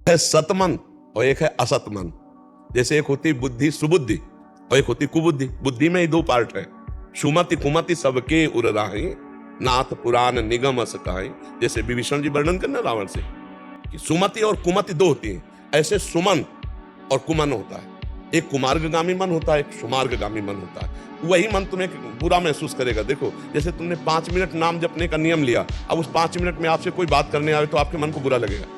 है सतमन और एक है असत मन। जैसे एक होती बुद्धि सुबुद्धि और एक होती कुबुद्धि। बुद्धि में ही दो पार्ट है, सुमति कुमति सबके उर राही, नाथ पुराण निगम अस कहाई। जैसे विभीषण जी वर्णन करना रावण से कि सुमति और कुमति दो होती है, ऐसे सुमन और कुमन होता है। एक कुमार्गगामी मन होता है, एक सुमार्गगामी मन होता है। वही मन तुम्हें बुरा महसूस करेगा। देखो जैसे तुमने 5 मिनट नाम जपने का नियम लिया, अब उस 5 मिनट में आपसे कोई बात करने आए तो आपके मन को बुरा लगेगा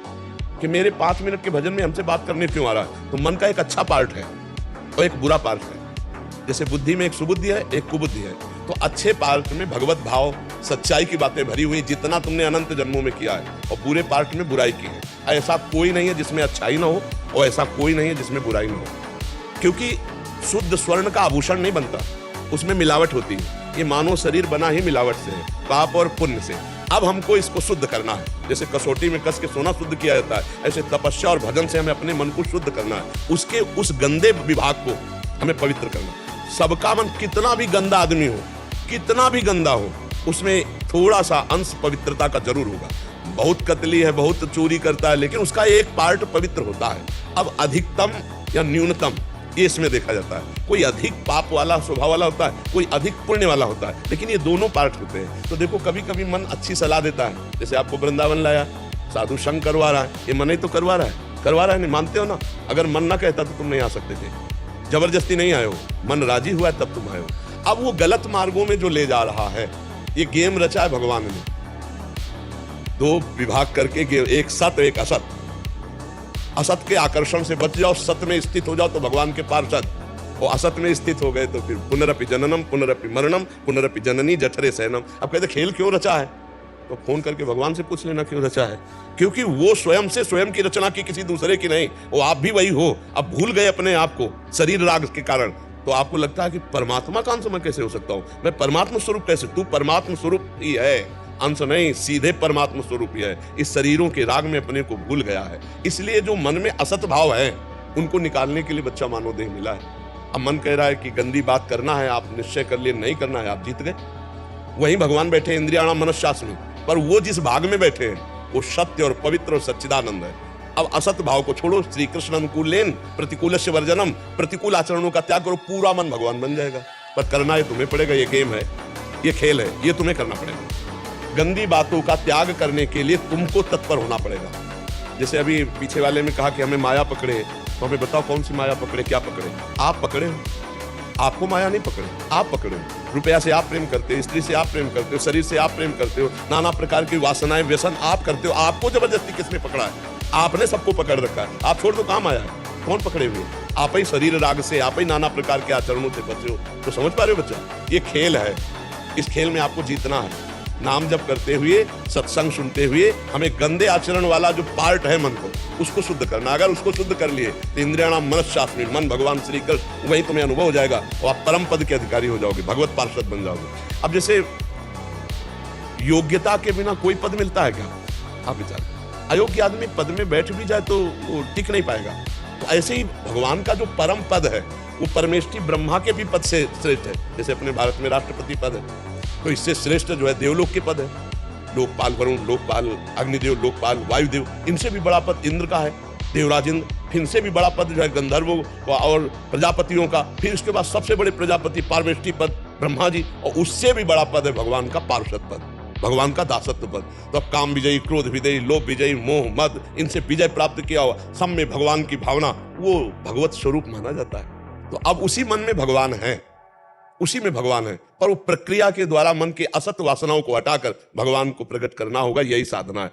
कि मेरे 5 मिनट के भजन में हमसे बात करने क्यों आ रहा है। तो मन का एक अच्छा पार्ट है और एक बुरा पार्ट है। जैसे बुद्धि में एक सुबुद्धि है, एक कुबुद्धि है। तो अच्छे पार्ट में भगवत भाव सच्चाई की बातें भरी हुई, जितना तुमने अनंत जन्मों में किया है, और पूरे पार्ट में बुराई की है। ऐसा कोई नहीं है जिसमें अच्छाई ना हो और ऐसा कोई नहीं है जिसमें बुराई ना हो, क्योंकि शुद्ध स्वर्ण का आभूषण नहीं बनता, उसमें मिलावट होती है। ये मानव शरीर बना ही मिलावट से है, पाप और पुण्य से। अब हमको इसको शुद्ध करना है। जैसे कसौटी में कस के सोना शुद्ध किया जाता है, ऐसे तपस्या और भजन से हमें अपने मन को शुद्ध करना है। उसके उस गंदे विभाग को हमें पवित्र करना है। सबका मन कितना भी गंदा आदमी हो, कितना भी गंदा हो, उसमें थोड़ा सा अंश पवित्रता का जरूर होगा। बहुत कतली है, बहुत चोरी करता है, लेकिन उसका एक पार्ट पवित्र होता है। अब अधिकतम या न्यूनतम ये इसमें देखा जाता है। कोई अधिक पाप वाला स्वभाव वाला होता है, कोई अधिक पुण्य वाला होता है, लेकिन ये दोनों पार्ट होते हैं। तो देखो कभी कभी मन अच्छी सलाह देता है, जैसे आपको वृंदावन लाया, साधु संग करवा रहा है, ये मन ही तो करवा रहा है, नहीं मानते हो ना। अगर मन ना कहता तो तुम नहीं आ सकते थे, जबरदस्ती नहीं आए हो, मन राजी हुआ है तब तुम आए हो। अब वो गलत मार्गों में जो ले जा रहा है, ये गेम रचा है भगवान ने। 2 विभाग करके गेम, एक सत एक असत। असत के आकर्षण से बच जाओ, सत में स्थित हो जाओ तो भगवान के पार्षद, और असत में स्थित हो गए तो फिर पुनरपि जननम पुनरपि मरणम पुनरपि जननी जठरे सहनम। अब कहते खेल क्यों रचा है, तो फोन करके भगवान से पूछ लेना क्यों रचा है। क्योंकि वो स्वयं से स्वयं की रचना की, किसी दूसरे की नहीं। वो आप भी वही हो। अब भूल गए अपने आप को शरीर राग के कारण, तो आपको लगता है कि परमात्मा का अंश मैं कैसे हो सकता हूं, मैं परमात्मा स्वरूप कैसे। तू परमात्मा स्वरूप ही है, अंश नहीं, सीधे परमात्मा स्वरूप ही है। इस शरीरों के राग में अपने को भूल गया है। इसलिए जो मन में असत भाव है, उनको निकालने के लिए बच्चा मानव देह मिला है। अब मन कह रहा है कि गंदी बात करना है, आप निश्चय कर लिए नहीं करना है, आप जीत गए। वहीं भगवान बैठे इंद्रियाणाम मनश्चास्मि, पर वो जिस भाग में बैठे हैं वो सत्य और पवित्र और सच्चिदानंद है। अब असत भाव को छोड़ो, श्री कृष्ण अनुकूलेन प्रतिकूलस्य वर्जनम, प्रतिकूल आचरणों का त्याग करो, पूरा मन भगवान बन जाएगा। पर करना ये तुम्हें पड़ेगा, ये गेम है, ये खेल है, ये तुम्हें करना पड़ेगा। गंदी बातों का त्याग करने के लिए तुमको तत्पर होना पड़ेगा। जैसे अभी पीछे वाले में कहा कि हमें माया पकड़े, तो हमें बताओ कौन सी माया पकड़े, क्या पकड़े। आप पकड़े हो, आपको माया नहीं पकड़े, आप पकड़े हो। रुपया से आप प्रेम करते हो, स्त्री से आप प्रेम करते हो, शरीर से आप प्रेम करते हो, नाना प्रकार की वासनाएं व्यसन आप करते हो। आपको जबरदस्ती किसने पकड़ा है, आपने सबको पकड़ रखा है। आप छोड़ दो, काम आया है, कौन पकड़े हुए, आप ही शरीर राग से, आप ही नाना प्रकार के आचरणों से बचे हो। तो समझ पा रहे हो बच्चा, ये खेल है, इस खेल में आपको जीतना है। नाम जप करते हुए, सत्संग सुनते हुए, हमें गंदे आचरण वाला जो पार्ट है मन को, उसको शुद्ध करना। अगर उसको शुद्ध कर लिए तो इंद्रियाणाम मनश्चास्मि, मन भगवान श्री कृष्ण, वही तुम्हें अनुभव हो जाएगा और आप परम पद के अधिकारी हो जाओगे, भगवत पार्षद बन जाओगे। अब जैसे योग्यता के बिना कोई पद मिलता है क्या, आप विचार। अयोग्य आदमी पद में बैठ भी जाए तो वो टिक नहीं पाएगा। तो ऐसे ही भगवान का जो परम पद है, वो परमेष्ठी ब्रह्मा के भी पद से श्रेष्ठ है। जैसे अपने भारत में राष्ट्रपति पद है, तो इससे श्रेष्ठ जो है देवलोक के पद है। लोकपाल वरुण, लोकपाल अग्निदेव, लोकपाल वायुदेव, इनसे भी बड़ा पद इंद्र का है, देवराज इंद्र। फिर इनसे भी बड़ा पद जो है गंधर्वों और प्रजापतियों का। फिर इसके बाद सबसे बड़े प्रजापति पारमेष्ठी पद ब्रह्मा जी, और उससे भी बड़ा पद है भगवान का पार्षद पद, भगवान का दासत्व पद। तो अब काम विजयी, क्रोध विजयी, लोभ विजयी, मोह मद, इनसे विजय प्राप्त किया हुआ, सब में भगवान की भावना, वो भगवत स्वरूप माना जाता है। तो अब उसी मन में भगवान है, उसी में भगवान है, पर वो प्रक्रिया के द्वारा मन के असत वासनाओं को हटाकर भगवान को प्रकट करना होगा, यही साधना है।